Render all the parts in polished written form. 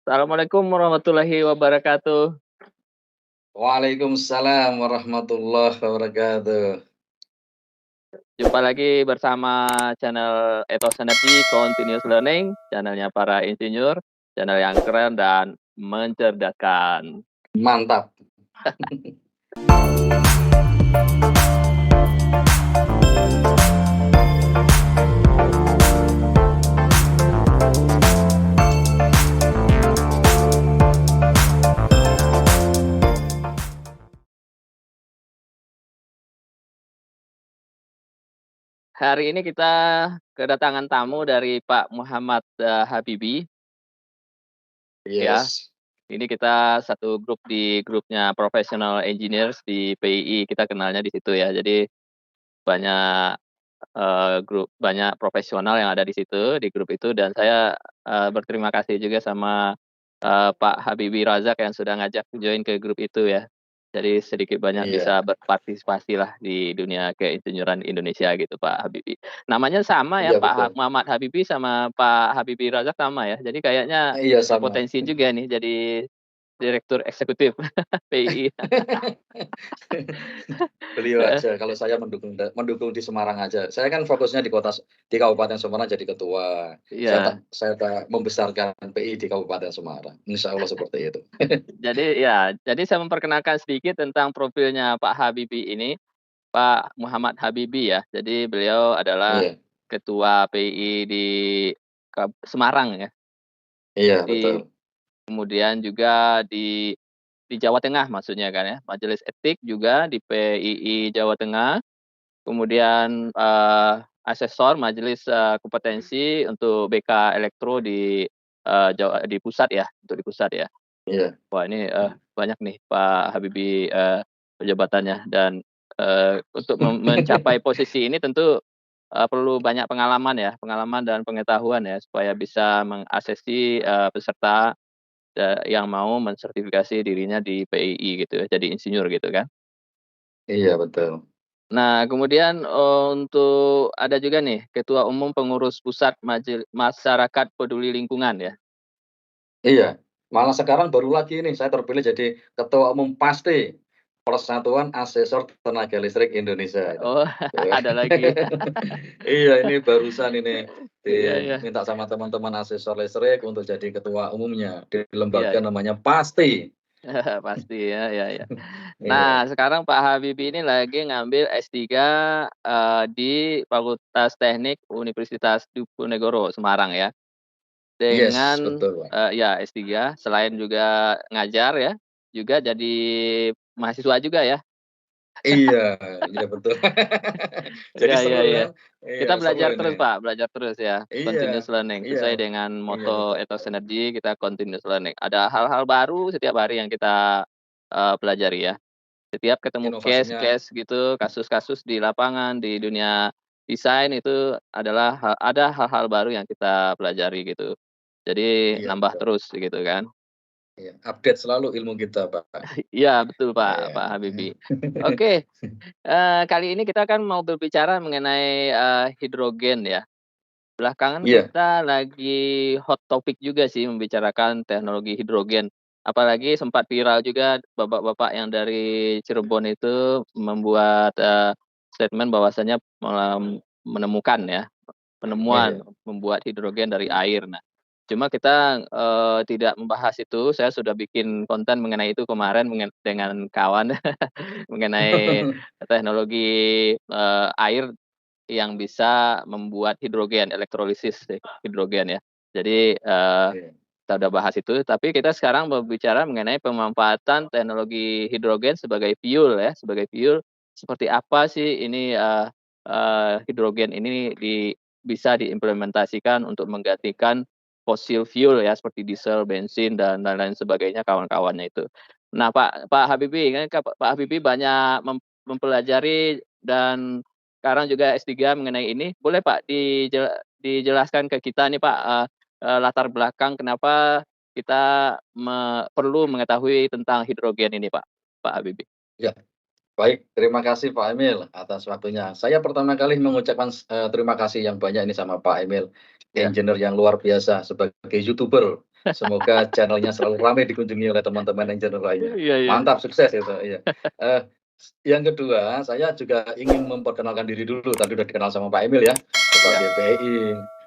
Assalamualaikum warahmatullahi wabarakatuh. Waalaikumsalam warahmatullahi wabarakatuh. Jumpa lagi bersama channel Ethos Energy Continuous Learning, channelnya para insinyur, channel yang keren dan mencerdaskan. Mantap. Hari ini kita kedatangan tamu dari Pak Muhammad Habibie, ya. Yes. Ini kita satu grup di grupnya Professional Engineers di PII, kita kenalnya di situ ya. Jadi banyak banyak profesional yang ada di situ, di grup itu, dan saya berterima kasih juga sama Pak Habibie Razak yang sudah ngajak join ke grup itu ya. Jadi sedikit banyak Iya. bisa berpartisipasi lah di dunia keinsinyuran Indonesia gitu Pak Habibie. Namanya sama ya Iya Pak betul. Muhammad Habibie sama Pak Habibie Razak sama ya. Jadi kayaknya Iya sama. berpotensi juga nih jadi direktur eksekutif PII. Beliau aja, kalau saya mendukung di Semarang aja. Saya kan fokusnya di Kabupaten Semarang jadi ketua. Iya. Saya tak membesarkan PI di Kabupaten Semarang. Insya Allah seperti itu. Jadi saya memperkenalkan sedikit tentang profilnya Pak Habibie ini. Pak Muhammad Habibie ya. Jadi beliau adalah Iya. ketua PII di Semarang ya. Iya Di betul. kemudian juga di Jawa Tengah maksudnya kan ya. Majelis Etik juga di PII Jawa Tengah. Kemudian asesor Majelis Kompetensi untuk BK Elektro di di pusat ya, untuk di pusat ya. Iya. Wah ini banyak nih Pak Habibie jabatannya dan untuk mencapai posisi ini tentu perlu banyak pengalaman ya, pengalaman dan pengetahuan ya supaya bisa mengaksesi peserta yang mau mensertifikasi dirinya di PII gitu ya, jadi insinyur gitu kan. Iya betul. Nah kemudian untuk ada juga nih Ketua Umum Pengurus Pusat Masyarakat Peduli Lingkungan ya. Iya, malah sekarang baru lagi ini saya terpilih jadi ketua umum PASTI, Persatuan Asesor Tenaga Listrik Indonesia itu. Oh ada lagi. Iya, ini barusan ini Iya iya. diminta sama teman-teman asesor listrik untuk jadi ketua umumnya di Iya lembaga iya. namanya PASTI. Pasti ya, ya ya. Iya. Nah, sekarang Pak Habibie ini lagi ngambil S3 di Fakultas Teknik Universitas Diponegoro, Semarang ya. Yes, Dengan betul, Pak. ya S3 selain juga ngajar ya, juga jadi mahasiswa juga ya. Iya, iya betul. Jadi Iya iya seru iya. kan? Iya, Kita seru belajar ini. terus Pak, belajar terus ya, Iya, continuous learning. iya, Sesuai dengan iya moto betul. Ethos Energy, kita continuous learning. Ada hal-hal baru setiap hari yang kita pelajari ya. Setiap ketemu Inovasinya case-case gitu, kasus-kasus di lapangan, di dunia desain itu adalah ada hal-hal baru yang kita pelajari gitu. Jadi iya nambah betul. terus gitu kan. Iya, update selalu ilmu kita, Pak. Iya betul Pak Iya. Habibie. Oke, kali ini kita kan mau berbicara mengenai, hidrogen ya. Belakangan Iya, kita lagi hot topic juga sih membicarakan teknologi hidrogen. Apalagi sempat viral juga bapak-bapak yang dari Cirebon itu membuat, statement bahwasanya menemukan ya, penemuan iya. membuat hidrogen dari air. Nah, cuma kita, tidak membahas itu, saya sudah bikin konten mengenai itu kemarin dengan kawan mengenai teknologi, air yang bisa membuat hidrogen, elektrolisis hidrogen ya. Jadi, Iya, kita udah bahas itu, tapi kita sekarang berbicara mengenai pemanfaatan teknologi hidrogen sebagai fuel ya, sebagai fuel. Seperti apa sih ini, hidrogen ini bisa diimplementasikan untuk menggantikan fossil fuel ya, seperti diesel, bensin, dan lain-lain sebagainya, kawan-kawannya itu. Nah, Pak Habibie, kan Pak Habibie banyak mempelajari dan sekarang juga S3 mengenai ini. Boleh Pak dijelaskan ke kita nih Pak, latar belakang kenapa kita perlu mengetahui tentang hidrogen ini Pak, Pak Habibie? iya. Baik, terima kasih Pak Emil atas waktunya. Saya pertama kali mengucapkan, terima kasih yang banyak ini sama Pak Emil, Ya, engineer yang luar biasa sebagai YouTuber. Semoga channel-nya selalu ramai dikunjungi oleh teman-teman engineer lainnya. Iya iya. Mantap, sukses itu, iya. Eee, yang kedua, saya juga ingin memperkenalkan diri dulu, tadi udah dikenal sama Pak Emil ya, Iya sebagai PI,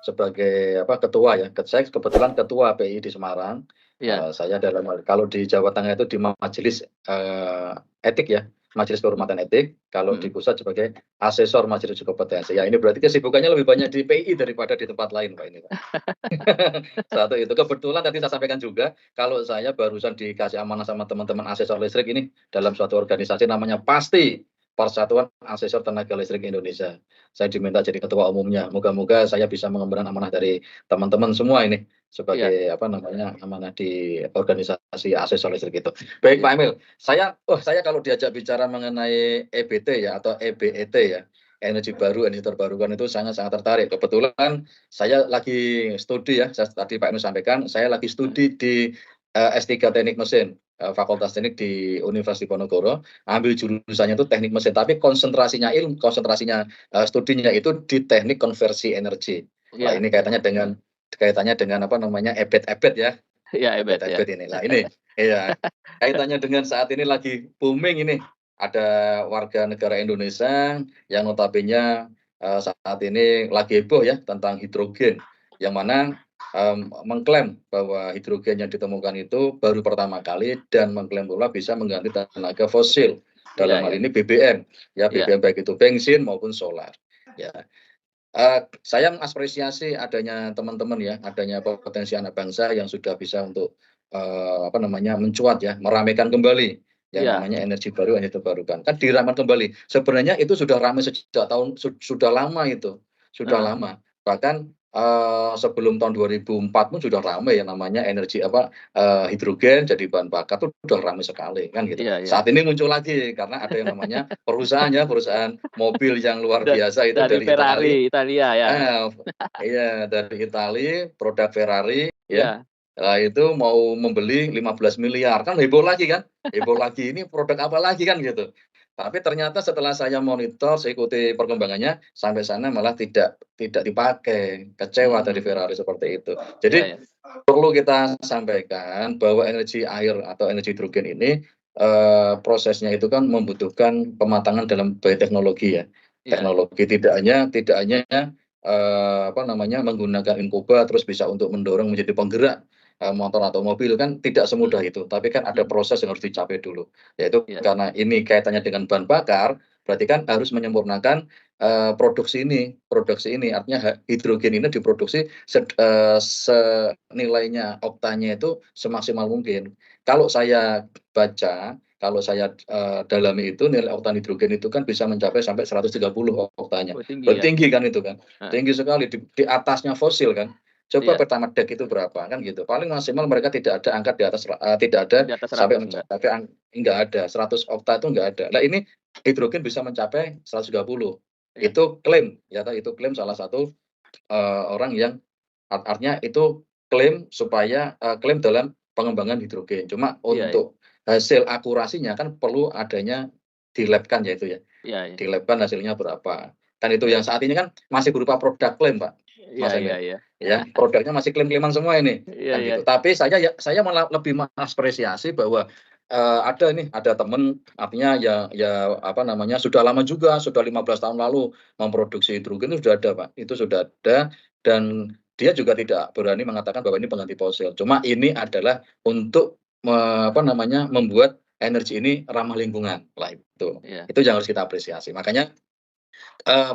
sebagai apa, ketua ya, saya kebetulan ketua PI di Semarang. iya. Saya dalam kalau di Jawa Tengah itu di majelis, etik ya, Majelis Mhm Kehormatan Etik, kalau di mhm. pusat sebagai asesor majelis kompetensi. Ya ini berarti kesibukannya lebih banyak di PI daripada di tempat lain Pak ini Pak. Satu itu, kebetulan tadi saya sampaikan juga, kalau saya barusan dikasih amanah sama teman-teman asesor listrik ini, dalam suatu organisasi namanya PASTI, Persatuan Asesor Tenaga Listrik Indonesia. Saya diminta jadi ketua umumnya. Moga-moga saya bisa mengemban amanah dari teman-teman semua ini, Iya sebagai apa namanya, amanah di organisasi asesor listrik itu. Baik iya. Pak Emil, saya kalau diajak bicara mengenai EBT ya, atau EBET ya, energi baru, energi terbarukan itu sangat-sangat tertarik. Kebetulan saya lagi studi ya, tadi Pak Enu sampaikan, saya lagi Mhm. studi di S3 Teknik Mesin, Fakultas Teknik di Universitas Diponegoro, ambil jurusannya itu Teknik Mesin, tapi konsentrasinya studinya itu di Teknik Konversi Energi. Wah, Iya ini kaitannya dengan apa namanya, ebet-ebet ya, iya, hebat ya. ebet-ebet ini. Nah ini, iya, kaitannya dengan saat ini lagi booming ini, ada warga negara Indonesia yang notabene saat ini lagi heboh ya tentang hidrogen, yang mana, mengklaim bahwa hidrogen yang ditemukan itu baru pertama kali dan mengklaim pula bisa mengganti tenaga fosil, Iya dalam hal iya ini BBM, ya iya BBM baik itu bensin maupun solar, ya. Saya mengapresiasi adanya teman-teman ya, adanya potensi anak bangsa yang sudah bisa untuk, apa namanya, mencuat ya, meramaikan kembali yang iya. namanya energi baru, energi terbarukan. Kan diramaikan kembali. Sebenarnya itu sudah ramai sejak sudah lama itu, sudah Heeh. lama. Bahkan, sebelum tahun 2004 pun sudah ramai yang namanya energi apa, hidrogen jadi bahan bakar tuh sudah ramai sekali kan gitu. Iya iya. Saat ini muncul lagi karena ada yang namanya perusahaan mobil yang luar biasa itu Dari dari Itali. Ferrari, Italia ya? Ah, iya dari Itali, produk Ferrari ya, Iya. itu mau membeli 15 miliar, kan heboh lagi kan, heboh lagi, ini produk apa lagi kan gitu. Tapi ternyata setelah saya monitor, saya ikuti perkembangannya, sampai sana malah tidak dipakai, kecewa Mhm dari mhm. Ferrari seperti itu. Iya Jadi iya. perlu kita sampaikan bahwa energi air atau energi hidrogen ini, prosesnya itu kan membutuhkan pematangan dalam teknologi ya. Iya iya. Teknologi tidak hanya, apa namanya, menggunakan inkuba terus bisa untuk mendorong menjadi penggerak, motor atau mobil kan tidak semudah Mhm itu, tapi kan ada mhm. proses yang harus dicapai dulu. Yaitu Iya karena ini kaitannya dengan bahan bakar, berarti kan harus menyempurnakan, produksi ini, artinya hidrogen ini diproduksi senilainya oktanya itu semaksimal mungkin. Kalau saya baca, kalau saya, dalami itu nilai oktan hidrogen itu kan bisa mencapai sampai 130 oktanya. Oh tinggi Berarti ya? tinggi kan itu kan, Heeh. tinggi sekali di atasnya fosil kan. Coba Iya. Pertamax itu berapa, kan gitu. Paling maksimal mereka tidak ada angkat di atas, tidak ada Di atas sampai 100 enggak? mencapai enggak ada, 100 okta itu enggak ada. Nah ini hidrogen bisa mencapai 130, Iya itu klaim, ya itu klaim salah satu, orang yang artinya itu klaim supaya, klaim dalam pengembangan hidrogen. Cuma iya iya. untuk hasil akurasinya kan perlu adanya di-lab-kan ya itu ya, Iya iya. di-lab-kan hasilnya berapa. Kan itu Iya. yang saat ini kan masih berupa produk klaim, Pak, Iya Mas iya Emil, iya. ya, produknya masih klaim-klaiman semua ini, Iya kan iya. gitu. Tapi saya malah lebih mengapresiasi bahwa, ada temen artinya ya apa namanya, sudah lama juga, sudah 15 tahun lalu memproduksi hidrogen itu sudah ada, Pak, itu sudah ada dan dia juga tidak berani mengatakan bahwa ini pengganti fosil. Cuma ini adalah untuk apa namanya, membuat energi ini ramah lingkungan, lah itu. Iya. Itu yang harus kita apresiasi. Makanya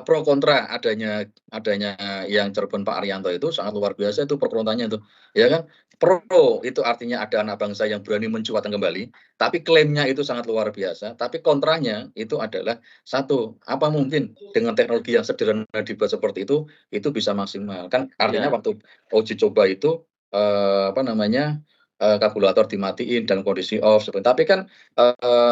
pro kontra adanya adanya yang Cirebon Pak Arianto itu sangat luar biasa itu pro kontranya itu, ya kan. Pro itu artinya ada anak bangsa yang berani mencuatkan kembali, tapi klaimnya itu sangat luar biasa, tapi kontranya itu adalah, satu, apa mungkin dengan teknologi yang sederhana dibuat seperti itu bisa maksimal. Kan artinya Iya. waktu uji coba itu, apa namanya, karburator dimatiin dalam kondisi off, tapi kan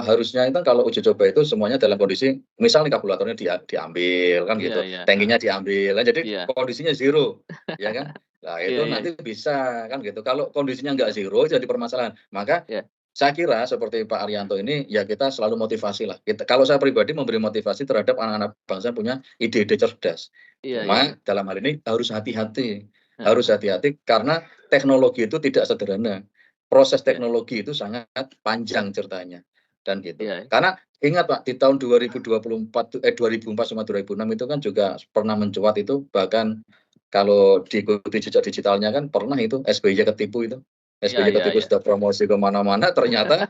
harusnya itu kalau uji coba itu semuanya dalam kondisi misal nih karburatornya diambil kan Iya gitu, iya. Heeh. tangkinya diambil, nah jadi Iya. kondisinya zero, ya kan. Nah Iya itu iya. nanti bisa kan gitu, kalau kondisinya nggak zero jadi permasalahan. Maka Iya. saya kira seperti Pak Arianto ini, ya kita selalu motivasi lah. Kalau saya pribadi memberi motivasi terhadap anak-anak bangsa punya ide-ide cerdas. Iya iya Cuma iya. dalam hal ini harus hati-hati. Harus hati-hati karena teknologi itu tidak sederhana. Proses Iya teknologi itu sangat panjang ceritanya, dan gitu. iya Karena ingat Pak, di tahun 2024 2004 sama 2006 itu kan juga pernah mencuat itu, bahkan kalau diikuti jejak digitalnya kan pernah itu SBY ketipu itu. iya SBY iya ketipu iya. sudah promosi ke mana-mana ternyata,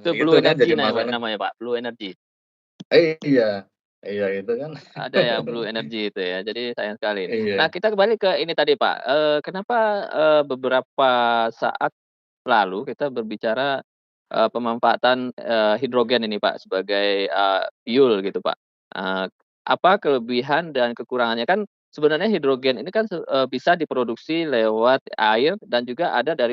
Itu itu Blue kan Energy jadi masalah. namanya Pak, Blue Energy. Iya, iya itu kan. Ada ya Blue Energy itu ya, jadi sayang sekali. Nah Iya, kita kembali ke ini tadi Pak, kenapa, beberapa saat lalu kita berbicara, pemanfaatan, hidrogen ini Pak sebagai, fuel gitu Pak. Eee, apa kelebihan dan kekurangannya? Kan sebenarnya hidrogen ini kan bisa diproduksi lewat air dan juga ada dari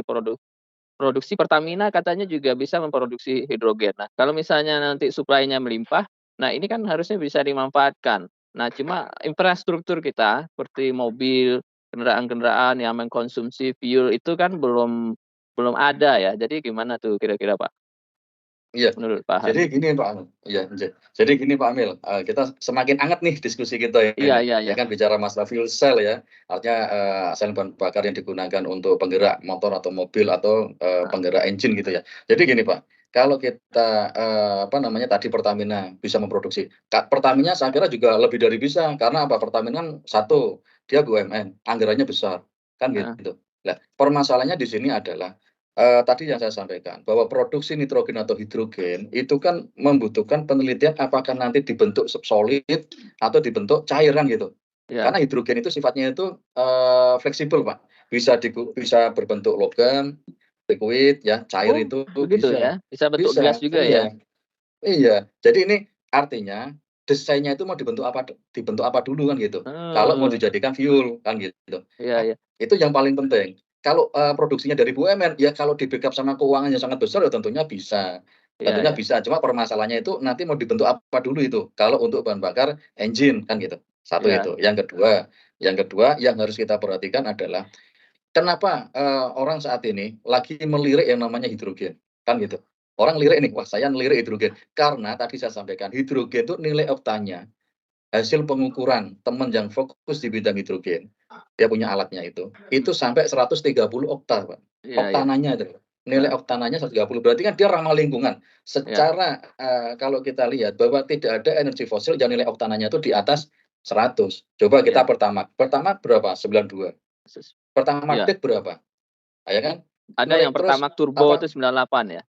produksi Pertamina katanya juga bisa memproduksi hidrogen. Nah, kalau misalnya nanti suplainya melimpah, nah ini kan harusnya bisa dimanfaatkan. Nah, cuma infrastruktur kita seperti mobil, kendaraan-kendaraan yang mengkonsumsi fuel itu kan belum belum ada ya. Jadi gimana tuh kira-kira, Pak, iya. menurut Pak Jadi Hani? gini Pak Amil, iya, jadi gini Pak Amil, kita semakin hangat nih diskusi kita Iya ini, iya ya iya. kan bicara masalah fuel cell ya, artinya, sel bahan bakar yang digunakan untuk penggerak motor atau mobil atau, Heeh, penggerak engine gitu ya. Jadi gini Pak, kalau kita, apa namanya tadi Pertamina bisa memproduksi, Pertamina saya kira juga lebih dari bisa, karena apa, Pertamina kan satu, dia BUMN, anggarannya besar, kan heeh. gitu. Nah, permasalahannya di sini adalah tadi yang saya sampaikan, bahwa produksi nitrogen atau hidrogen itu kan membutuhkan penelitian apakah nanti dibentuk solid atau dibentuk cairan gitu. Iya. Karena hidrogen itu sifatnya itu, fleksibel, Pak. Bisa berbentuk logam, liquid ya, cair Oh, itu begitu bisa. ya? Bisa bentuk gas Bisa, juga ya? iya. Iya. Jadi ini artinya desainnya itu mau dibentuk apa dulu kan gitu, kalau mau Oh, dijadikan fuel kan gitu. iya Nah, iya. itu yang paling penting. Kalau, produksinya dari BUMN, ya kalau di-backup sama keuangan yang sangat besar ya tentunya bisa, Iya iya. cuma permasalahannya itu nanti mau dibentuk apa dulu itu, kalau untuk bahan bakar engine kan gitu, satu Iya itu. Yang kedua yang harus kita perhatikan adalah kenapa, orang saat ini lagi melirik yang namanya hidrogen, kan gitu. Orang lirik nih, "Wah saya ngelirik hidrogen." Karena tadi saya sampaikan hidrogen itu nilai oktannya, hasil pengukuran teman yang fokus di bidang hidrogen, dia punya alatnya itu sampai 130 okta, Pak. iya iya. Oktananya itu, nilai Heeh, oktananya 130, berarti kan dia ramah lingkungan. iya Secara, kalau kita lihat bahwa tidak ada energi fosil yang nilai oktananya itu di atas 100. Coba kita iya. Pertamax berapa? 92. Ses Pertamax iya. Deck berapa? Ah, ya kan? Ada yang Terus Pertamax turbo apa itu 98 ya?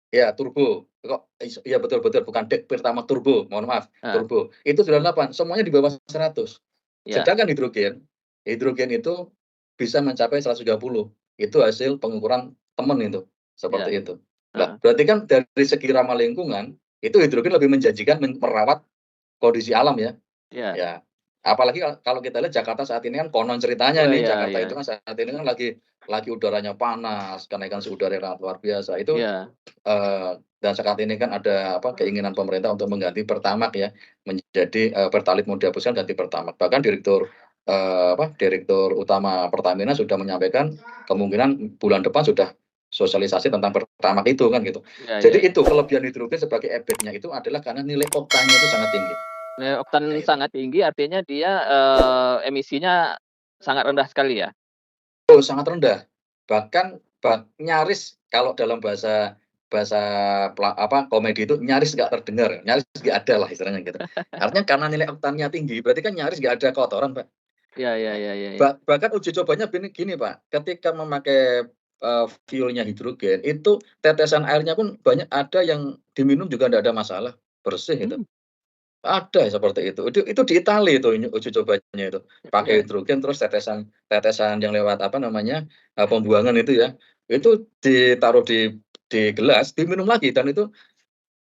ya turbo, kok iya betul betul bukan Deck Pertamax turbo, mohon maaf, Heeh, turbo. Itu 98, semuanya di bawah 100. iya Sedangkan hidrogen, hidrogen itu bisa mencapai 130. Itu hasil pengukuran temen itu, iya, seperti itu. Lah, heeh, berarti kan dari segi ramah lingkungan, itu hidrogen lebih menjanjikan merawat kondisi alam ya. iya. Ya, apalagi kalau kita lihat Jakarta saat ini kan konon ceritanya Oh, nih, iya Jakarta iya itu kan saat ini kan lagi udaranya panas, kenaikan suhu udara yang sangat luar biasa. Itu, iya dan saat ini kan ada apa, keinginan pemerintah untuk mengganti Pertamax ya, menjadi, Pertalite mau dihapuskan ganti Pertamax. Bahkan Direktur Utama Pertamina sudah menyampaikan kemungkinan bulan depan sudah sosialisasi tentang Pertamax itu kan gitu. iya iya Jadi iya. itu kelebihan hidrogen sebagai ebeknya itu adalah karena nilai oktanya itu sangat tinggi, Oktan nah itu. sangat tinggi artinya dia, emisinya sangat rendah sekali ya? Oh, sangat rendah. Bahkan nyaris kalau dalam bahasa bahasa komedi itu nyaris nggak terdengar, nyaris nggak ada lah istilahnya gitu. Artinya karena nilai oktannya tinggi, berarti kan nyaris nggak ada kotoran, Pak. Iya iya Nah, iya iya iya. bahkan uji cobanya gini, Pak, ketika memakai, fuel-nya hidrogen, itu tetesan airnya pun banyak ada yang diminum juga nggak ada masalah, bersih itu. Mmm, Ada seperti itu. Itu di Itali itu uji cobanya itu. Pakai iya hidrogen terus tetesan tetesan yang lewat apa namanya, pembuangan itu ya, itu ditaruh di gelas, diminum lagi dan itu,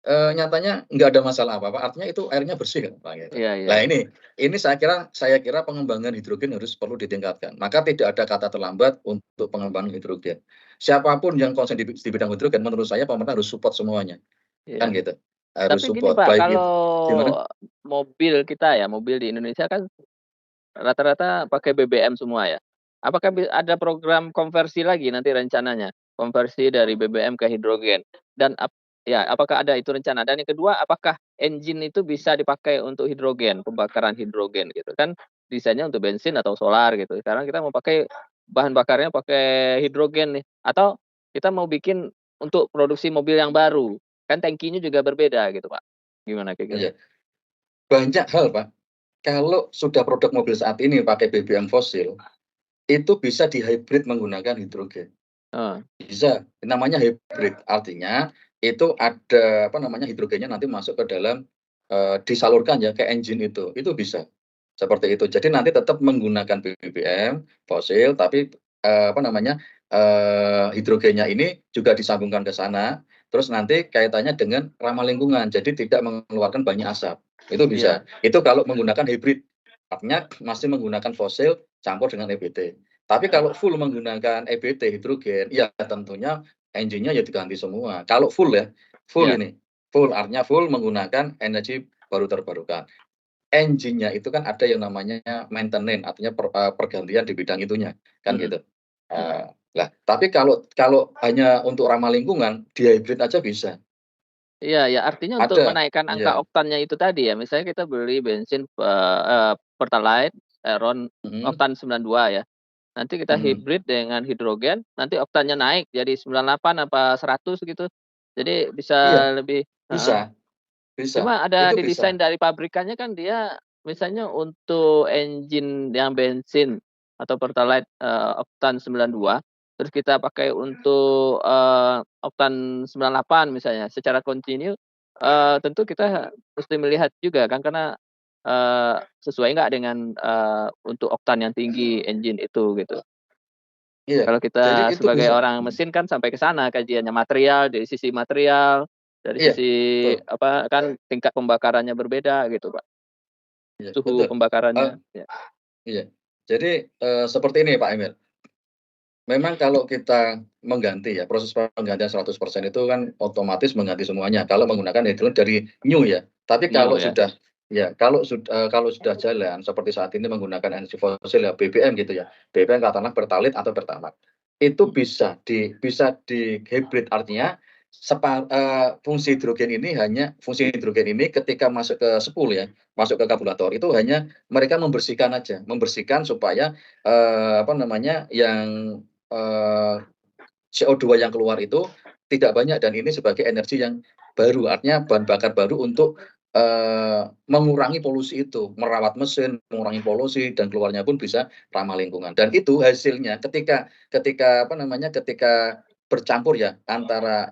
nyatanya nggak ada masalah apa-apa, artinya itu airnya bersih kan, Pak, gitu. iya iya Nah iya. ini saya kira pengembangan hidrogen harus perlu ditingkatkan. Maka tidak ada kata terlambat untuk pengembangan hidrogen. Siapapun yang konsen di bidang hidrogen menurut saya pemerintah harus support semuanya, Iya. kan gitu. Harus Tapi gini support Pak, baik kalau itu gimana? mobil kita ya, mobil di Indonesia kan rata-rata pakai BBM semua ya. Apakah ada program konversi lagi nanti rencananya? Konversi dari BBM ke hidrogen dan ya, apakah ada itu rencana? Dan yang kedua, apakah engine itu bisa dipakai untuk hidrogen, pembakaran hidrogen gitu kan? desainnya untuk bensin atau solar gitu. Sekarang kita mau pakai bahan bakarnya pakai hidrogen nih, atau kita mau bikin untuk produksi mobil yang baru, kan tangkinya juga berbeda gitu, Pak. Gimana kira-kira? Iya, banyak hal, Pak. Kalau sudah produk mobil saat ini pakai BBM fosil, itu bisa di-hybrid menggunakan hidrogen. Heeh, Bisa, namanya hybrid. Artinya itu ada, apa namanya, hidrogennya nanti masuk ke dalam, disalurkan ya ke engine itu bisa. Seperti itu. Jadi nanti tetap menggunakan BBM fosil tapi, apa namanya, hidrogennya ini juga disambungkan ke sana, terus nanti kaitannya dengan ramah lingkungan, jadi tidak mengeluarkan banyak asap, itu iya, bisa. Itu kalau menggunakan hybrid, artinya masih menggunakan fosil campur dengan EBT. Tapi kalau full menggunakan EBT, hidrogen, ya tentunya engine-nya ya diganti semua. Kalau full ya, full iya, ini, full artinya full menggunakan energi baru terbarukan. Engine-nya itu kan ada yang namanya maintenance, artinya pergantian di bidang itunya, kan mhm, gitu. mhm. Lah, tapi kalau hanya untuk ramah lingkungan, di-hybrid aja bisa. Iya ya, artinya untuk Ada, menaikkan angka iya, oktannya itu tadi ya, misalnya kita beli bensin, Pertalite, Ron mhm, oktan 92 ya, nanti kita mhm. hibrid dengan hidrogen, nanti oktannya naik jadi 98 apa 100 gitu. Jadi bisa Iya, lebih heeh. bisa bisa, Cuma ada itu di bisa. desain dari pabrikannya kan dia misalnya untuk engine yang bensin atau Pertalite, oktan 92, terus kita pakai untuk, oktan 98 misalnya secara kontinu, tentu kita mesti melihat juga kan karena, sesuai nggak dengan, untuk oktan yang tinggi engine itu gitu. Iya, Kalau jadi kita itu sebagai bisa. orang mesin kan sampai ke sana kajiannya, material, dari sisi material, dari Iya, sisi betul, apa, kan tingkat pembakarannya berbeda gitu, Pak, iya, suhu betul. pembakarannya, ya. Iya. Jadi, seperti ini Pak Emil, memang kalau kita mengganti ya, proses penggantian 100% itu kan otomatis mengganti semuanya kalau menggunakan hidrogen dari new ya. Tapi New kalau ya, sudah ya, kalau sudah jalan seperti saat ini menggunakan energi fosil ya, BBM gitu ya, BBM katakanlah Pertalite atau Pertamax, itu mhm, bisa di-hybrid, artinya fungsi hidrogen ini ketika masuk ke spool ya, masuk ke karburator itu hanya mereka membersihkan aja, membersihkan supaya, apa namanya, yang CO2 yang keluar itu tidak banyak dan ini sebagai energi yang baru, artinya bahan bakar baru untuk, mengurangi polusi itu, merawat mesin, mengurangi polusi dan keluarnya pun bisa ramah lingkungan. Dan itu hasilnya ketika ketika apa namanya, ketika bercampur ya antara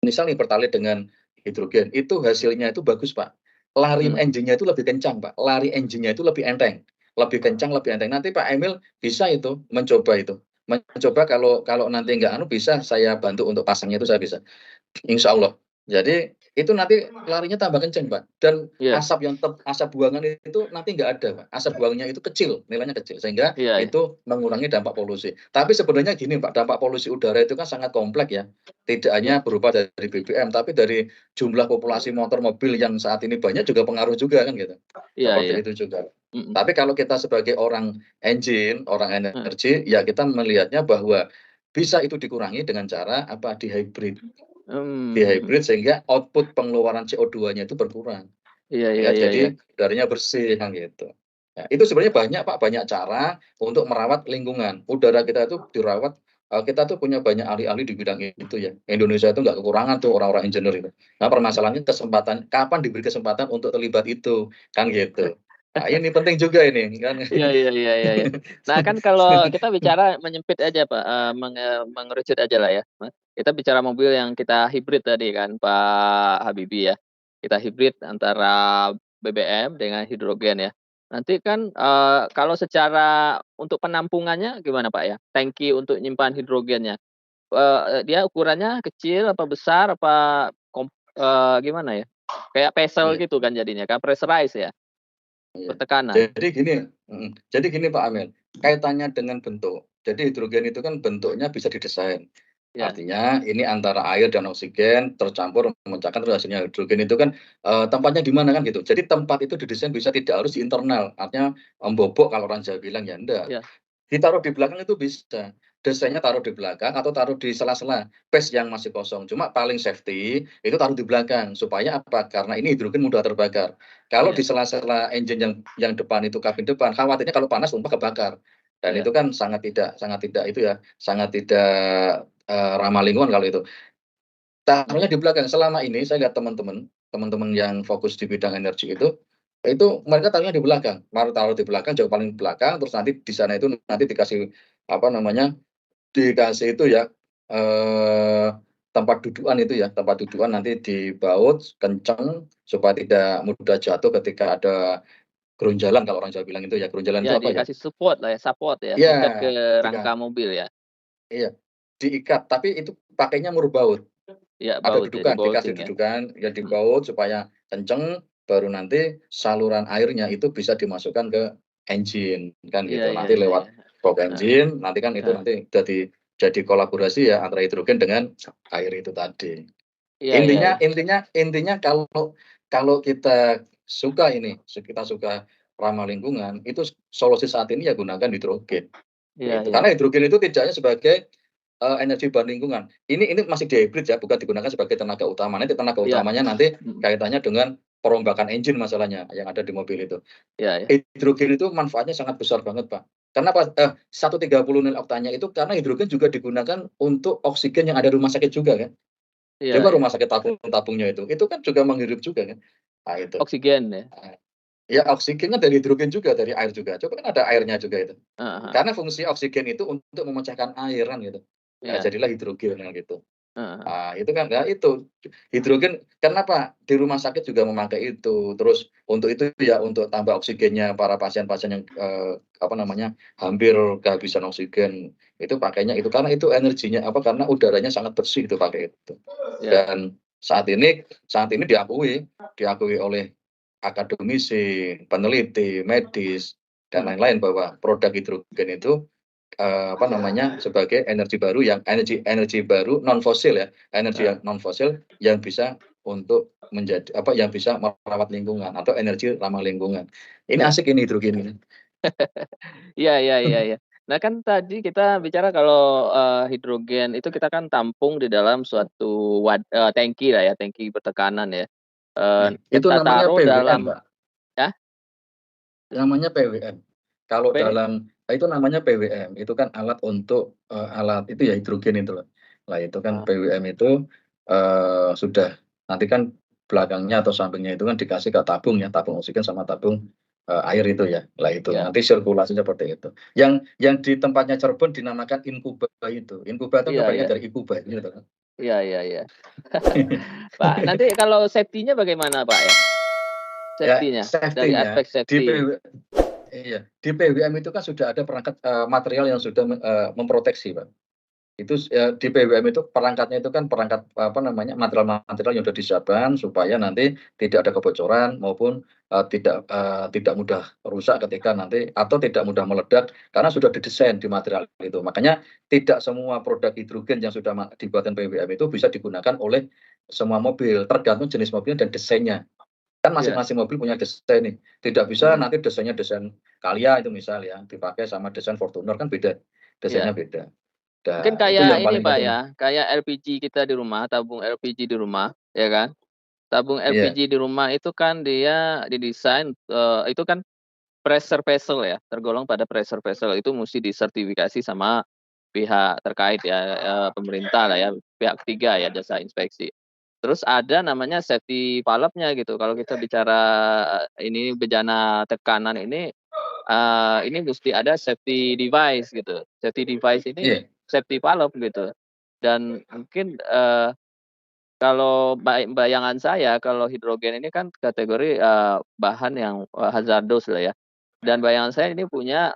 misal nih Pertalite dengan hidrogen, itu hasilnya itu bagus, Pak. Lari mhm. engine-nya itu lebih kencang, Pak. Lari engine-nya itu lebih enteng, lebih kencang, lebih enteng. Nanti Pak Emil bisa itu mencoba itu. Mencoba kalau kalau nanti nggak anu bisa saya bantu untuk pasangnya itu saya bisa. Insya Allah. Jadi itu nanti larinya tambah kenceng, Pak, dan Iya, asap buangan itu nanti nggak ada, Pak. Asap buangannya itu kecil, nilainya kecil, sehingga iya, iya, itu mengurangi dampak polusi. Tapi sebenarnya gini, Pak, dampak polusi udara itu kan sangat kompleks ya. Tidak iya, hanya berupa dari BBM, tapi dari jumlah populasi motor, mobil yang saat ini banyak juga pengaruh juga kan gitu. iya, Seperti iya, itu juga. mhm, Tapi kalau kita sebagai orang engine, orang heeh, energi, ya kita melihatnya bahwa bisa itu dikurangi dengan cara apa, di-hybrid. mhm, Di-hybrid sehingga output pengeluaran CO2-nya itu berkurang, iya, iya, ya iya, iya, jadi udaranya bersih kan gitu. Nah, itu sebenarnya banyak Pak, banyak cara untuk merawat lingkungan. Udara kita itu dirawat, kita tuh punya banyak ahli-ahli di bidang itu ya. Indonesia itu nggak kekurangan tuh orang-orang engineer itu. Nah, permasalahannya kesempatan kapan diberi kesempatan untuk terlibat itu, kan gitu. Nah, ini penting juga ini kan. iya, iya, iya, iya, iya. Nah kan kalau kita bicara menyempit aja, Pak, mengerucut ajalah ya, Mas, kita bicara mobil yang kita hibrid tadi kan, Pak Habibie ya. Kita hibrid antara BBM dengan hidrogen ya. Nanti kan, kalau secara untuk penampungannya gimana, Pak, ya? Tangki untuk nyimpan hidrogennya, dia ukurannya kecil apa besar apa gimana ya? Kayak vessel Iya, gitu kan jadinya kan, pressurized ya? iya. Bertekanan? Jadi gini Pak Amir, kaitannya dengan bentuk. Jadi hidrogen itu kan bentuknya bisa didesain. Ya, Artinya ini antara air dan oksigen tercampur memecahkan terus hasilnya hidrogen itu kan, tempatnya di mana kan gitu. Jadi tempat itu didesain bisa tidak harus di internal, artinya membobok kalau orang Jawa bilang ya enggak. ya, Ditaruh di belakang itu bisa. desainnya taruh di belakang atau taruh di sela-sela space yang masih kosong. Cuma paling safety itu taruh di belakang, supaya apa, karena ini hidrogen mudah terbakar. Kalau Iya di sela-sela engine yang depan itu, kabin depan, khawatirnya kalau panas tumpah kebakar, dan iya itu kan sangat tidak itu ya, sangat tidak, ramah lingkungan kalau itu. Taruhnya di belakang. Selama ini saya lihat teman-teman yang fokus di bidang energi itu mereka taruhnya di belakang, taruh di belakang, jauh paling belakang, terus nanti di sana itu nanti dikasih, apa namanya, dikasih itu ya, eee, tempat dudukan nanti dibaut kenceng supaya tidak mudah jatuh ketika ada gerunjalan, kalau orang Jawa bilang itu ya, gerunjalan iya, itu apa ya? dikasih support lah ya, support ya, Iya, ikat ke rangka ketika mobil ya? iya, diikat, tapi itu pakainya murbaut. Iya, Ada baut ya, dudukan, dikasih di-bolting ya? dudukan, ya Mhm, dibaut supaya kenceng, baru nanti saluran airnya itu bisa dimasukkan ke engine, kan iya gitu. iya Nanti iya iya, lewat box heeh engine, nanti kan itu heeh, nanti jadi kolaborasi ya antara hidrogen dengan air itu tadi. iya iya Intinya iya, intinya intinya kalau kalau kita suka ini, kita suka ramah lingkungan, itu solusi saat ini ya gunakan hidrogen, iya gitu. iya, Karena hidrogen itu tidak hanya sebagai energi bahan lingkungan. Ini masih di-hybrid ya, bukan digunakan sebagai tenaga utama. Nanti tenaga iya, utamanya nanti mhm, kaitannya dengan perombakan engine masalahnya yang ada di mobil itu. iya iya, Hidrogen itu manfaatnya sangat besar banget, Pak. Karena 130 nil oktannya itu karena hidrogen juga digunakan untuk oksigen yang ada di rumah sakit juga kan. iya Coba iya, rumah sakit tabung-tabungnya itu kan juga menghirup juga kan. Nah itu. oksigen ya? Nah, ya oksigen kan dari hidrogen juga, dari air juga. Coba kan ada Iya, airnya juga itu. heeh heeh, Karena fungsi oksigen itu untuk memecahkan air kan gitu. Nah, iya, jadilah hidrogen kan gitu. heeh heeh, Ah, itu kan, nah itu, hidrogen kenapa di rumah sakit juga memakai itu, terus untuk itu ya, untuk tambah oksigennya para pasien-pasien yang, apa namanya, hampir kehabisan oksigen, itu pakainya itu, karena itu energinya apa, karena udaranya sangat bersih itu pakai itu. iya Dan saat ini diakui oleh akademisi, peneliti, medis, dan mhm, lain-lain bahwa produk hidrogen itu, apa namanya, sebagai energi baru yang energi energi baru non fosil ya, energi heeh, yang non fosil yang bisa untuk menjadi apa, yang bisa merawat lingkungan atau energi ramah lingkungan. Ini iya. asik ini hidrogen ini. Iya iya iya iya. Nah kan tadi kita bicara kalau, hidrogen itu kita kan tampung di dalam suatu tangki lah ya, tangki bertekanan ya, Iya, itu kita namanya taruh PWM, dalam Mbak, ya? namanya PWM. Kalau P itu namanya PWM, itu kan alat untuk, alat itu ya hidrogen itu loh. Lah itu kan eee, PWM itu, sudah nanti kan belakangnya atau sampingnya itu kan dikasih ke tabung ya, tabung oksigen sama tabung, air itu ya. Lah itu, iya nanti sirkulasinya seperti itu. Yang di tempatnya Cirebon dinamakan Inkuba itu. Inkuba itu iya kebalikan iya dari Ikuba gitu kan. iya iya iya. Pak, nanti kalau safety-nya bagaimana Pak ya? Ya Safety-nya, dari safety-nya aspek di safety. PW iya, di PWM itu kan sudah ada perangkat, material yang sudah memproteksi, Pak. Di BBM itu perangkatnya itu kan perangkat, apa namanya, material-material yang sudah disiapkan supaya nanti tidak ada kebocoran maupun, tidak mudah rusak ketika nanti atau tidak mudah meledak karena sudah didesain di material itu. Makanya tidak semua produk hidrogen yang sudah dibuatkan BBM itu bisa digunakan oleh semua mobil, tergantung jenis mobilnya dan desainnya. Kan Iya, masing-masing mobil punya desain nih, tidak bisa mhm, nanti desainnya desain Calya itu misal ya, dipakai sama desain Fortuner kan beda, desainnya iya. beda. Mungkin Itu kayak yang ini paling Pak penting. ya, kayak LPG kita di rumah, tabung LPG di rumah, ya kan? Tabung Iya, LPG di rumah itu kan dia didesain, itu kan pressure vessel ya, tergolong pada pressure vessel, itu musti disertifikasi sama pihak terkait ya, pemerintah lah ya, pihak ketiga ya, jasa inspeksi. Terus ada namanya safety valve-nya gitu, kalau kita bicara, ini bejana tekanan ini musti ada safety device gitu. Safety device ini iya, safety valve gitu. Dan mungkin, kalau bayangan saya kalau hidrogen ini kan kategori, bahan yang, hazardous lah ya. Dan bayangan saya ini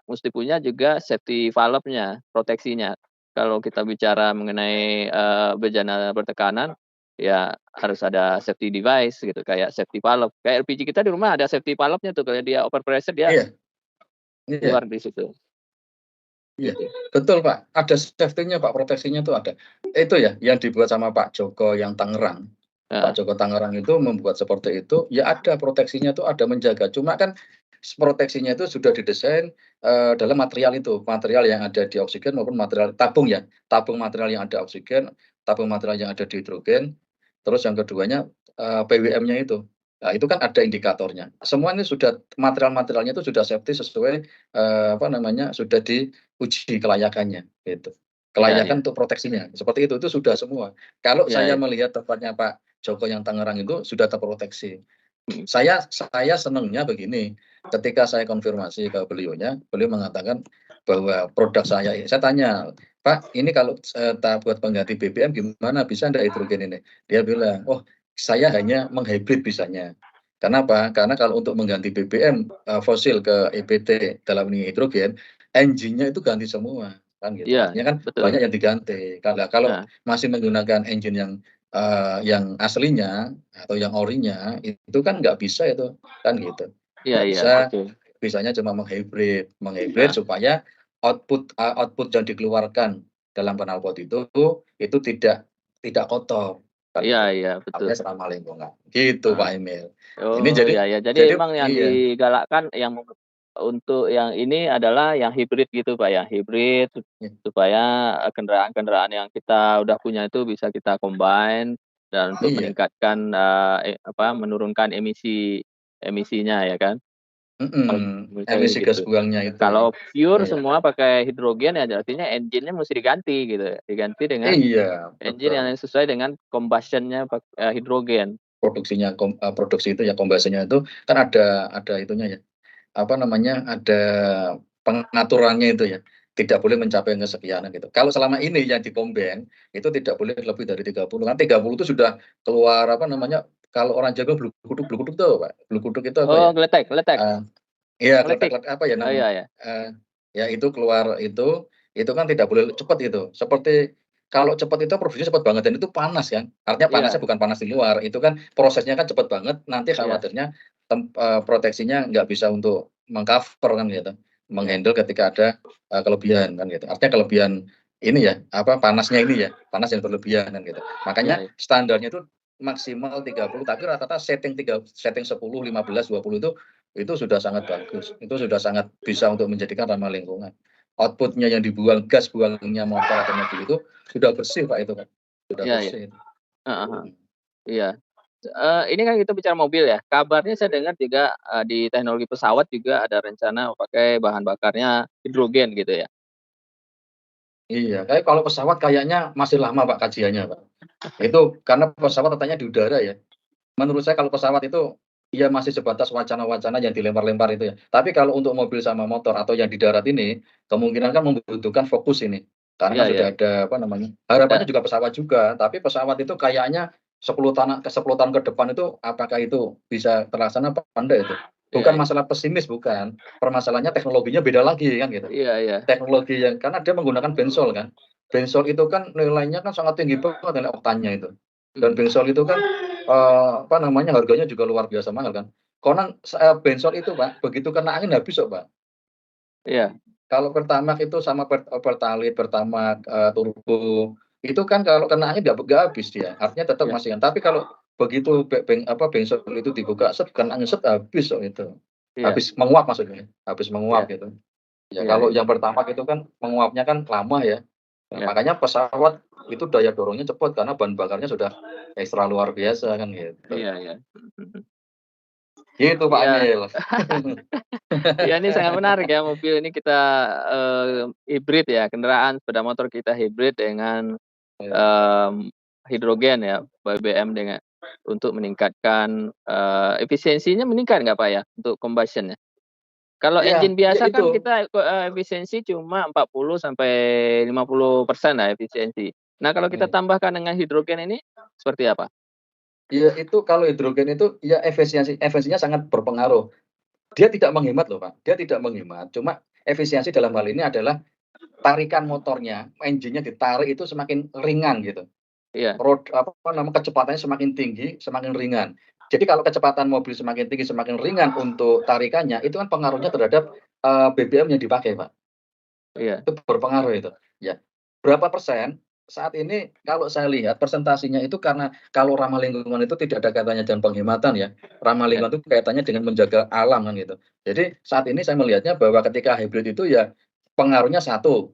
musti punya juga safety valve-nya, proteksinya. Kalau kita bicara mengenai, bejana bertekanan, ya harus ada safety device gitu, kayak safety valve. Kayak LPG kita di rumah ada safety valve-nya tuh, kalau dia overpressure dia iya, iya, keluar di situ, iya, gitu. betul, Pak, ada safety-nya, Pak, proteksinya tuh ada. Itu ya yang dibuat sama Pak Joko yang Tangerang. Pak Heeh, Joko Tangerang itu membuat seperti itu, ya ada proteksinya tuh ada menjaga. Cuma kan proteksinya itu sudah didesain, dalam material itu, material yang ada di oksigen maupun material tabung ya, tabung material yang ada oksigen, tabung material yang ada di hidrogen, terus yang keduanya, PWM-nya itu. Nah, itu kan ada indikatornya. Semua ini sudah material-materialnya itu sudah safety sesuai, apa namanya, sudah diuji kelayakannya, gitu. Iya iya. Kelayakan untuk proteksinya, seperti itu sudah semua. Kalau Iya saya iya. melihat tempatnya Pak Joko yang Tangerang itu sudah terproteksi. Mhm. Saya senangnya begini, ketika saya konfirmasi ke beliaunya, beliau mengatakan bahwa produk saya tanya, "Pak, ini kalau, buat pengganti BBM gimana, bisa ndak hidrogen ini?" Dia bilang, "Oh, saya hanya menghibrid bisanya." Kenapa? Karena kalau untuk mengganti BBM, fosil ke EBT dalam ini hidrogen, engine-nya itu ganti semua, kan gitu. Iya Artinya iya, kan betul. banyak yang diganti. Kalau Nah, masih menggunakan engine yang aslinya atau yang orinya, itu kan nggak bisa itu, kan gitu. iya Nggak iya, bisa, betul. bisanya cuma menghibrid Heeh. supaya output yang dikeluarkan dalam knalpot itu tidak kotor, kan Iya gitu. iya, betul. Artinya ramah lingkungan, gitu Heeh. Pak Emil. Ini Oh, jadi iya iya. Jadi jadi emang yang iya, digalakkan yang untuk yang ini adalah yang hibrid gitu, Pak, ya? Hibrid iya, supaya, kendaraan-kendaraan yang kita udah punya itu bisa kita combine dan untuk iya, meningkatkan, menurunkan emisinya ya kan? Kalau misalnya emisi gas gitu. buangnya itu, Kalau pure iya. semua pakai hidrogen ya artinya engine-nya musti diganti gitu ya, diganti dengan Iya, engine yang betul. sesuai dengan combustion-nya hidrogen. Produksi itu ya kombasinya itu kan ada itunya ya, apa namanya, ada pengaturannya itu ya, tidak boleh mencapai kesekianan gitu. Kalau selama ini yang di-combine itu tidak boleh lebih dari 30, kan 30 itu sudah keluar apa namanya, kalau orang Jawa bluguduk-bluguduk tuh Pak, bluguduk itu apa Oh, ya, geletek geletek, eee, iya ngeletik. apa ya Oh, iya namanya, ya. eee, ya itu keluar itu kan tidak boleh cepat itu. Seperti kalau cepat itu produksinya cepat banget dan itu panas kan, artinya panasnya Iya bukan panas di luar, itu kan prosesnya kan cepat banget, nanti iya khawatirnya proteksinya nggak bisa untuk meng-cover kan gitu, iya meng-handle ketika ada, kelebihan kan gitu. Artinya kelebihan ini ya, apa, panasnya ini ya, panas yang berlebihan kan gitu. iya Makanya iya standarnya itu maksimal 30 tapi rata-rata setting 10, 15, 20 itu sudah sangat bagus, itu sudah sangat bisa untuk menjadikan ramah lingkungan. Output-nya yang dibuang, gas buangnya motor atau mobil itu sudah bersih Pak itu Pak, sudah iya iya, bersih itu. heeh heeh, Mhm. iya. Ini kan kita bicara mobil ya, kabarnya saya dengar juga, di teknologi pesawat juga ada rencana pakai bahan bakarnya hidrogen gitu ya? Iya, kalau pesawat kayaknya masih lama Pak kajiannya Pak. Itu karena pesawat letaknya di udara ya. Menurut saya kalau pesawat itu, ya masih sebatas wacana-wacana yang dilempar-lempar itu ya. Tapi kalau untuk mobil sama motor atau yang di darat ini, kemungkinan kan membutuhkan fokus ini. Karena Iya kan iya, sudah ada apa namanya, harapannya da juga pesawat juga, tapi pesawat itu kayaknya 10 tahun ke depan itu apakah itu bisa terlaksana apa enggak itu. iya Bukan iya, masalah pesimis bukan, permasalahannya teknologinya beda lagi kan gitu. iya iya, Teknologi yang karena dia menggunakan bensol kan. Bensol itu kan nilainya kan sangat tinggi banget nilai oktannya itu. Dan mhm, bensol itu kan, apa namanya, harganya juga luar biasa mahal kan. Konon bensol itu Pak, begitu kena angin habis kok Pak. iya Kalau Pertamax itu sama Pertalite, Pertamax, turbo, itu kan kalau kena angin nggak habis dia, artinya tetap iya masih kan. Tapi kalau begitu bensol itu dibuka kena angin habis kok itu. iya Habis menguap maksudnya, habis menguap iya gitu. Ya iya kalau iya yang Pertamax itu kan menguapnya kan lama ya. Nah, iya makanya pesawat itu daya dorongnya cepat karena bahan bakarnya sudah ekstra luar biasa kan gitu. iya iya, mhm mhm. Gitu Pak Iya. Emil. Iya, ini sangat menarik ya, mobil ini kita, hibrid ya, kendaraan sepeda motor kita hibrid dengan, Iya. mmm, hidrogen ya, BBM untuk meningkatkan, efisiensinya meningkat nggak, Pak, ya, untuk combustion-nya? Kalau Iya, engine iya biasa itu. kan kita efisiensi cuma 40 sampai 50% lah efisiensi. Nah, kalau kita Iya. tambahkan dengan hidrogen ini seperti apa? Iya itu kalau hidrogen itu ya efisiensinya sangat berpengaruh. Dia tidak menghemat loh Pak, dia tidak menghemat, cuma efisiensi dalam hal ini adalah tarikan motornya, engine-nya ditarik itu semakin ringan gitu. Iya Apa namanya, kecepatannya semakin tinggi, semakin ringan. Jadi kalau kecepatan mobil semakin tinggi, semakin ringan untuk tarikannya, itu kan pengaruhnya terhadap, BBM yang dipakai Pak. iya Itu berpengaruh itu, ya. Berapa persen? saat ini kalau saya lihat presentasinya itu karena kalau ramah lingkungan itu tidak ada kaitannya dengan penghematan ya, ramah Ya, lingkungan itu kaitannya dengan menjaga alam kan gitu. Jadi saat ini saya melihatnya bahwa ketika hybrid itu ya pengaruhnya satu,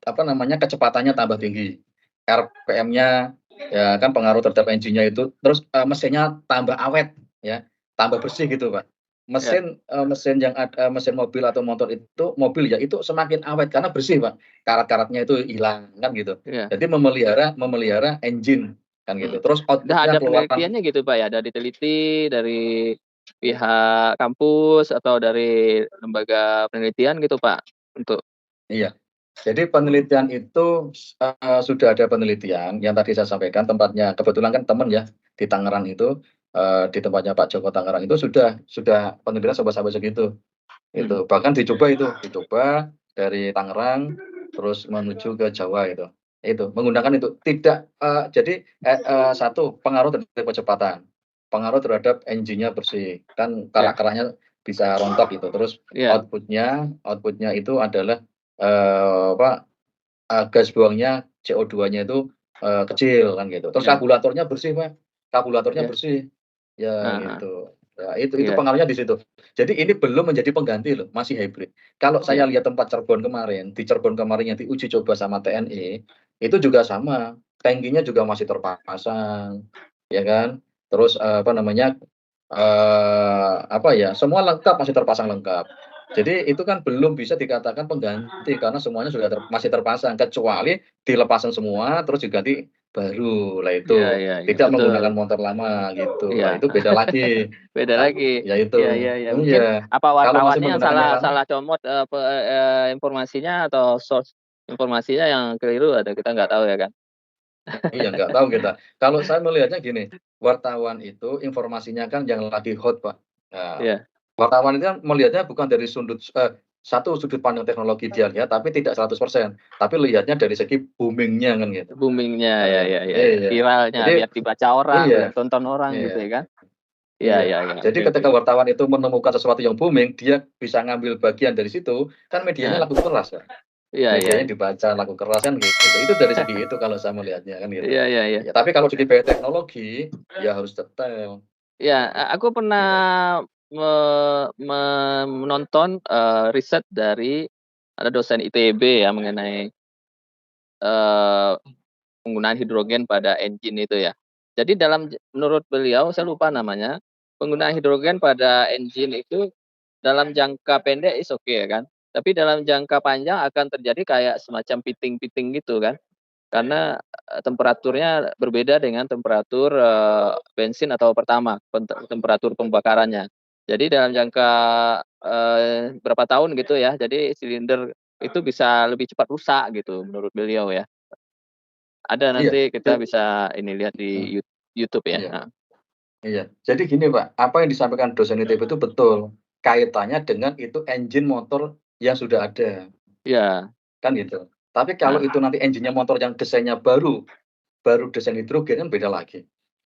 apa namanya, kecepatannya tambah tinggi, RPM-nya ya kan pengaruh terhadap engine-nya itu, terus, mesinnya tambah awet ya, tambah bersih gitu, Pak. ya, Mesin yang mesin mobil atau motor itu mobil ya, itu semakin awet karena bersih, Pak. Karat-karatnya itu hilang, kan gitu. iya, Jadi memelihara memelihara engine, kan mhm. gitu. Terus Udah output-nya ada keluaran penelitiannya gitu, Pak, ya? Ada diteliti dari pihak kampus atau dari lembaga penelitian gitu, Pak? Untuk iya. Jadi penelitian itu, sudah ada penelitian yang tadi saya sampaikan tempatnya kebetulan kan teman ya, di Tangerang itu, di tempatnya Pak Joko Tangerang itu sudah penelitian sampai segitu. mhm, Itu, bahkan dicoba dari Tangerang, terus menuju ke Jawa itu. Itu, menggunakan itu. Tidak, jadi, satu, pengaruh terhadap kecepatan, pengaruh terhadap engine-nya bersih, kan ya, karak-karaknya bisa rontok gitu. Terus iya, output-nya itu adalah, apa, gas buangnya CO2-nya itu, kecil kan gitu. Terus iya, karburatornya bersih, Pak, karburatornya iya, bersih. Ya heeh, heeh, gitu. Ya itu iya, pengaruhnya di situ. Jadi ini belum menjadi pengganti loh, masih hybrid. Kalau saya iya, lihat tempat Cirebon kemarin, di Cirebon kemarin yang diuji coba sama TNI, itu juga sama, tangkinya juga masih terpasang, ya kan. Terus, apa namanya, apa ya, semua lengkap, masih terpasang lengkap. Jadi itu kan belum bisa dikatakan pengganti karena semuanya sudah masih terpasang, kecuali dilepaskan semua terus diganti baru, lah iya, itu. iya, iya, Tidak betul, menggunakan motor lama gitu, lah iya. itu beda lagi. Beda Nah, lagi. ya Iya, itu. iya, iya, mungkin Iya, apa kalau masih wartawannya yang menggunakan yang salah lama salah comot, informasinya atau source informasinya yang keliru ada, kita nggak tahu ya kan? iya, nggak tahu kita. Kalau saya melihatnya gini, wartawan itu informasinya kan yang lagi hot, Pak. Nah, Iya, wartawan itu kan melihatnya bukan dari satu sudut pandang teknologi dia lihat, tapi tidak 100%, tapi lihatnya dari segi booming-nya kan gitu. booming-nya, ya, Heeh, ya, ya, ya, iya. viralnya, Jadi biar dibaca orang, iya biar tonton orang gitu iya ya kan? Iya, iya. iya, iya, Jadi oke, oke. ketika wartawan itu menemukan sesuatu yang booming, dia bisa ngambil bagian dari situ, kan medianya Heeh, laku keras, Pak. iya, iya, Medianya iya. dibaca laku keras kan gitu. Itu dari segi itu kalau saya melihatnya kan gitu. Iya, iya, iya. Ya tapi kalau segi teknologi, ya harus detail, Iya, aku pernah gitu. me me menonton, riset dari ada dosen ITB ya mengenai, eee penggunaan hidrogen pada engine itu ya. Jadi menurut beliau, saya lupa namanya, penggunaan hidrogen pada engine itu dalam jangka pendek is oke ya kan, tapi dalam jangka panjang akan terjadi kayak semacam piting-piting gitu kan. Karena, temperaturnya berbeda dengan temperatur, bensin atau Pertamax, temperatur pembakarannya. Jadi dalam jangka, berapa tahun gitu ya, jadi silinder itu bisa lebih cepat rusak gitu menurut beliau ya. Ada Iya, nanti kita bisa ini lihat heeh, di YouTube ya, iya heeh. iya. Jadi gini, Pak, apa yang disampaikan dosen ITB itu betul, kaitannya dengan itu engine motor yang sudah ada, Iya, kan gitu. Tapi kalau heeh. itu nanti engine-nya motor yang desainnya baru baru desain hidrogen kan beda lagi.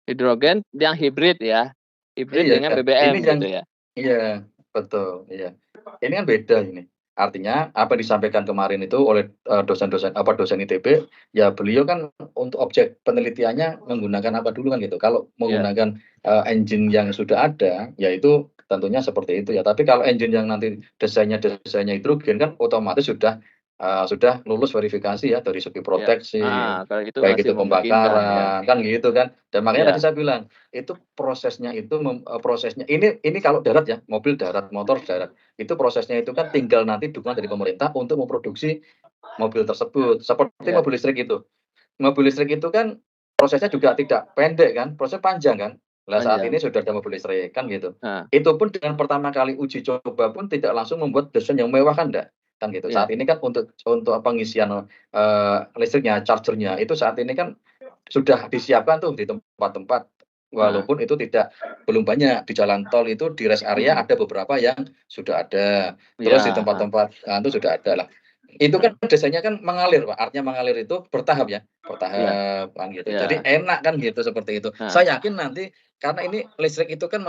Hidrogen yang hibrid ya, hibrid Iya, dengan ini BBM yang gitu ya. iya, betul, iya. Ini kan beda ini. Artinya apa yang disampaikan kemarin itu oleh, dosen ITB, ya beliau kan untuk objek penelitiannya menggunakan apa dulu kan gitu. Kalau Iya, menggunakan, engine yang sudah ada, ya itu tentunya seperti itu ya. Tapi kalau engine yang nanti desainnya hidrogen kan otomatis sudah lulus verifikasi ya dari segi iya, heeh, proteksi, kalau itu baik masih itu memungkinkan ya. pembakaran, kan gitu kan. Dan makanya tadi Iya, saya bilang, itu prosesnya itu prosesnya ini kalau darat ya, mobil darat, motor darat. Itu prosesnya itu kan tinggal nanti dukungan dari pemerintah untuk memproduksi mobil tersebut. Seperti iya, mobil listrik itu. Mobil listrik itu kan prosesnya juga tidak pendek kan, prosesnya panjang kan. Lah saat panjang, ini sudah ada mobil listrik kan gitu. heeh, Itu pun dengan pertama kali uji coba pun tidak langsung membuat desain yang mewah kan enggak, kan gitu. iya, Saat ini kan untuk pengisian, listriknya, charger-nya itu saat ini kan sudah disiapkan tuh di tempat-tempat, heeh, walaupun itu belum banyak, di jalan tol itu di rest area mhm, ada beberapa yang sudah ada, iya, terus di heeh, tempat-tempat, itu sudah ada lah. Itu kan desainnya kan mengalir, Pak, artinya mengalir itu bertahap ya, iya, bertahap kan gitu. Jadi iya, enak kan gitu, seperti itu. heeh, Saya yakin nanti karena ini listrik itu kan,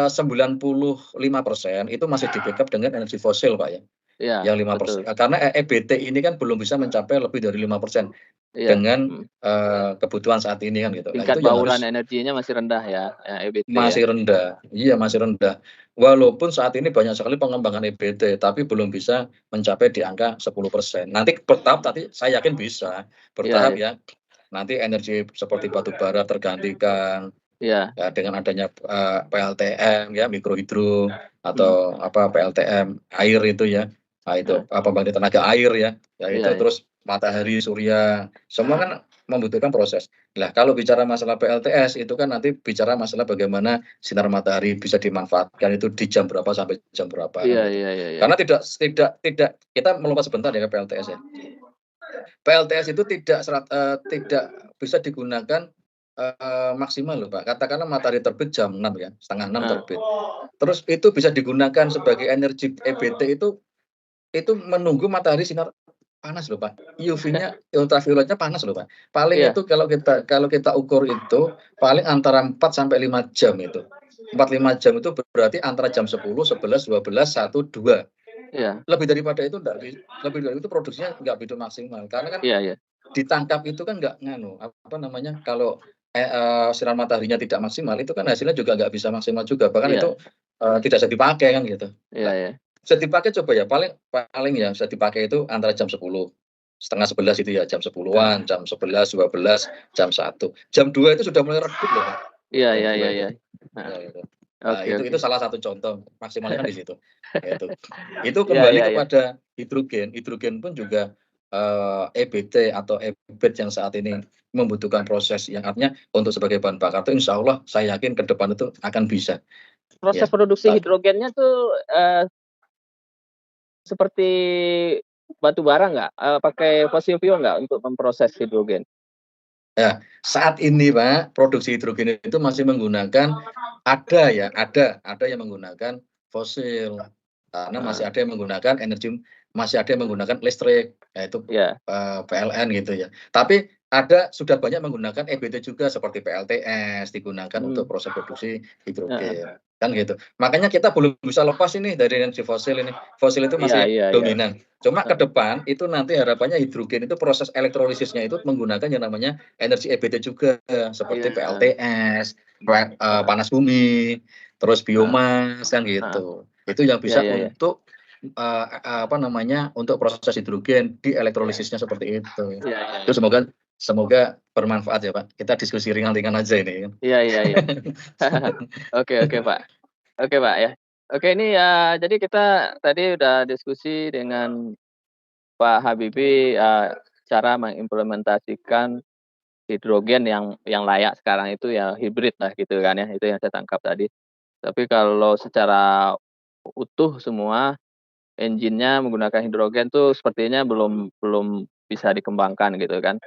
95% itu masih di-backup dengan energi fosil, Pak, ya. Iya, yang 5%, betul. karena EBT ini kan belum bisa mencapai lebih dari 5% Iya, dengan, mhm. kebutuhan saat ini kan gitu. Nah Tingkat itu yang bauran harus energinya masih rendah ya, EBT ya? masih rendah, iya masih rendah. Walaupun saat ini banyak sekali pengembangan EBT, tapi belum bisa mencapai di angka 10%. Nanti bertahap tadi saya yakin bisa, Iya bertahap iya. ya. Nanti energi seperti batu bara tergantikan, Iya. ya dengan adanya, PLTM ya, mikrohidro Mhm. atau apa, PLTM air itu ya. Nah itu, Heeh. pembangkit tenaga air ya, ya itu Iya iya. terus matahari, surya, semua kan membutuhkan proses. Nah kalau bicara masalah PLTS itu kan nanti bicara masalah bagaimana sinar matahari bisa dimanfaatkan itu di jam berapa sampai jam berapa kan Iya gitu. iya iya iya. Karena tidak kita melompat sebentar ya ke PLTS ya. PLTS itu tidak bisa digunakan, maksimal loh, Pak. Katakanlah matahari terbit jam 6 ya, setengah 6 Heeh. terbit. Terus itu bisa digunakan sebagai energi EBT itu menunggu matahari sinar panas loh, Pak. UV-nya, ultravioletnya panas loh, Pak. Paling Iya. itu kalau kita ukur itu paling antara 4 sampai 5 jam itu. 4, 5 jam itu berarti antara jam 10, 11, 12, 1, 2. Iya. Lebih daripada itu lebih dari itu produksinya nggak begitu maksimal. Karena kan Iya iya. ditangkap itu kan nggak nganu, apa namanya, kalau, sinar mataharinya tidak maksimal, itu kan hasilnya juga nggak bisa maksimal juga, bahkan itu, Iya. tidak bisa dipakai kan gitu. Iya Nah, iya. bisa dipakai coba ya, paling paling ya bisa dipakai itu antara jam 10, setengah 11 itu ya, jam Heeh. 10-an, jam 11, 12, jam 1. Jam 2 itu sudah mulai redup loh, Pak, Iya jam iya 2 iya itu. iya. Heeh. Ya itu. Nah, Oke itu oke. salah satu contoh, maksimalnya kan di situ, gitu. Itu Iya kembali iya iya. kepada hidrogen, hidrogen pun juga, EBT atau EBIT yang saat ini membutuhkan proses yang artinya untuk sebagai bahan bakar itu insyaallah saya yakin ke depan itu akan bisa, Proses ya. produksi Tap hidrogennya tuh, seperti batu bara nggak? Pakai fossil fuel nggak untuk memproses hidrogen? Ya, saat ini Pak, produksi hidrogen itu masih menggunakan ada yang menggunakan fosil, karena Heeh. masih ada yang menggunakan listrik, yaitu, Iya. PLN gitu ya. Tapi sudah banyak menggunakan EBT juga seperti PLTS digunakan Mmm. untuk proses produksi Heeh. hidrogen, kan gitu. Makanya kita belum bisa lepas ini dari energi fosil ini, fosil itu Iya masih iya iya. dominan. Cuma ke Heeh. depan itu nanti harapannya hidrogen itu proses elektrolisisnya itu menggunakan yang namanya energi EBT juga, seperti Iya. PLTS, Heeh. panas bumi, terus Heeh. biomas kan Heeh. gitu. Itu yang Iya bisa iya iya. untuk, apa namanya, untuk proses hidrogen di elektrolisisnya seperti itu. Iya iya Itu iya. semoga semoga bermanfaat ya, Pak. Kita diskusi ringan-ringan aja ini kan. Iya iya iya. Oke oke, Pak. Oke, Pak, ya. Oke, ini ya jadi kita tadi udah diskusi dengan Pak Habibie, cara mengimplementasikan hidrogen yang layak sekarang itu ya hibrid lah gitu kan ya, itu yang saya tangkap tadi. Tapi kalau secara utuh semua engine-nya menggunakan hidrogen tuh sepertinya belum belum bisa dikembangkan gitu kan.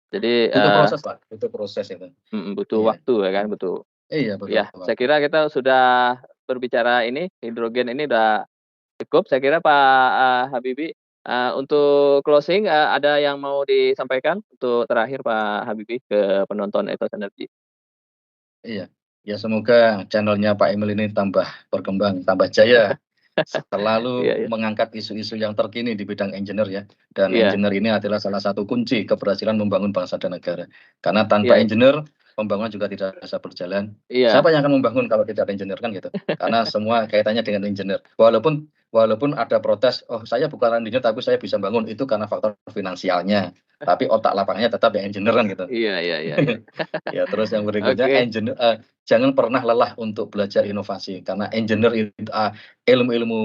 Jadi, Butuh proses, Pak, butuh proses itu. butuh Iya. waktu ya kan, butuh. Iya, butuh Ya, saya waktu. kira kita sudah berbicara ini, hidrogen ini udah cukup saya kira Pak, Habibie. Untuk closing, ada yang mau disampaikan untuk terakhir Pak Habibie ke penonton Ethos Energy? Iya. Ya semoga channel-nya Pak Emil ini tambah berkembang, tambah jaya. Iya Selalu iya. mengangkat isu-isu yang terkini di bidang engineer ya, dan Iya. engineer ini adalah salah satu kunci keberhasilan membangun bangsa dan negara. Karena tanpa Iya engineer, pembangunan juga tidak bisa berjalan. iya. Siapa yang akan membangun kalau tidak ada engineer kan gitu. Karena semua kaitannya dengan engineer. Walaupun walaupun ada protes, "Oh saya bukan engineer tapi saya bisa bangun," itu karena faktor finansialnya. Tapi otak lapangnya tetap ya engineer kan gitu. Iya iya iya iya. Ya, terus yang berikutnya Oke. jangan pernah lelah untuk belajar inovasi karena ilmu-ilmu,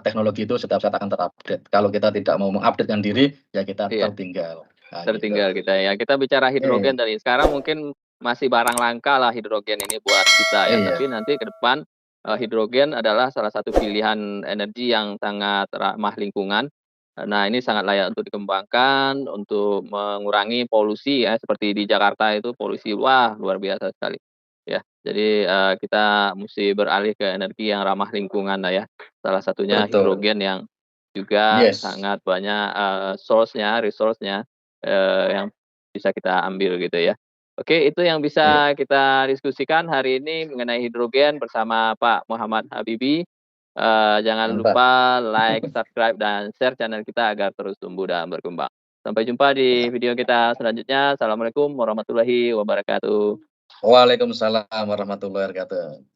teknologi itu setiap saat akan terupdate. Kalau kita tidak mau mengupdatekan diri, ya kita Iya, tertinggal. Nah, gitu. tertinggal kita ya. Kita bicara Iya hidrogen dari sekarang mungkin masih barang langka lah hidrogen ini buat kita ya, iya tapi nanti ke depan, hidrogen adalah salah satu pilihan energi yang sangat ramah lingkungan. Nah, ini sangat layak untuk dikembangkan, untuk mengurangi polusi ya, seperti di Jakarta itu polusi, wah luar biasa sekali. Ya, jadi, kita musti beralih ke energi yang ramah lingkungan lah ya. Salah satunya betul. hidrogen yang juga Yes. sangat banyak, resource-nya, yang bisa kita ambil gitu ya. Oke, itu yang Iya bisa kita diskusikan hari ini mengenai hidrogen bersama Pak Muhammad Habibie. Jangan Mantap. lupa like, subscribe, dan share channel kita agar terus tumbuh dan berkembang. Sampai jumpa di Ya. video kita selanjutnya. Assalamualaikum warahmatullahi wabarakatuh. Waalaikumsalam warahmatullahi wabarakatuh.